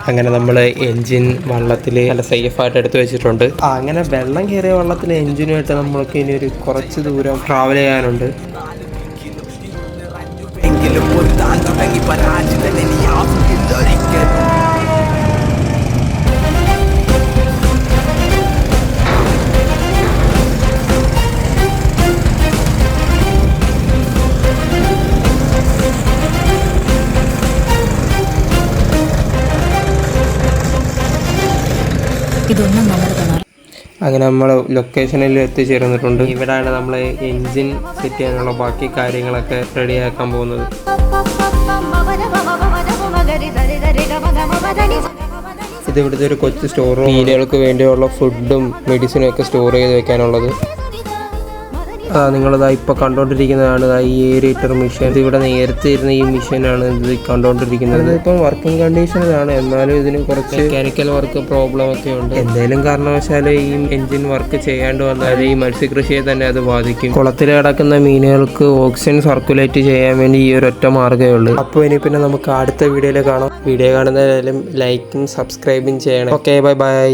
അങ്ങനെ നമ്മൾ എൻജിൻ വള്ളത്തിൽ നല്ല സേഫായിട്ട് എടുത്തു വെച്ചിട്ടുണ്ട്. അങ്ങനെ വെള്ളം കയറിയ വള്ളത്തിൽ എൻജിനുമായിട്ട് നമ്മൾക്ക് ഇനി ഒരു കുറച്ച് ദൂരം ട്രാവൽ ചെയ്യാനുണ്ട്. അങ്ങനെ നമ്മൾ ലൊക്കേഷനിൽ എത്തിച്ചേർന്നിട്ടുണ്ട്. ഇവിടെയാണ് നമ്മൾ എൻജിൻ സെറ്റ് ചെയ്യാനുള്ള ബാക്കി കാര്യങ്ങളൊക്കെ റെഡിയാക്കാൻ പോകുന്നത്. ഇത് ഇവിടുത്തെ ഒരു കൊച്ചു സ്റ്റോർ റൂം, മീനുകൾക്ക് വേണ്ടിയുള്ള ഫുഡും മെഡിസിനും ഒക്കെ സ്റ്റോർ ചെയ്ത് വെക്കാനുള്ളത്. നിങ്ങളിതാ ഇപ്പോൾ കണ്ടുകൊണ്ടിരിക്കുന്നതാണ് ഈ ഏരിയേറ്റർ മിഷൻ. ഇതിവിടെ നേരത്തെ ഇരുന്ന ഈ മിഷനാണ് ഇത് കണ്ടുകൊണ്ടിരിക്കുന്നത്. ഇപ്പം വർക്കിംഗ് കണ്ടീഷനിലാണ്, എന്നാലും ഇതിന് കുറച്ച് മെക്കാനിക്കൽ വർക്ക് പ്രോബ്ലം ഒക്കെ ഉണ്ട്. എന്തെങ്കിലും കാരണവശാൽ ഈ എൻജിൻ വർക്ക് ചെയ്യാണ്ട് വന്നാൽ ഈ മത്സ്യകൃഷിയെ തന്നെ അത് ബാധിക്കും. കുളത്തിൽ കിടക്കുന്ന മീനുകൾക്ക് ഓക്സിജൻ സർക്കുലേറ്റ് ചെയ്യാൻ വേണ്ടി ഈ ഒരു ഒറ്റ മാർഗ്ഗമേ ഉള്ളൂ. അപ്പോൾ ഇനി പിന്നെ നമുക്ക് അടുത്ത വീഡിയോയിൽ കാണാം. വീഡിയോ കാണുന്നതിലും ലൈക്കും സബ്സ്ക്രൈബും ചെയ്യണം. Okay, bye bye.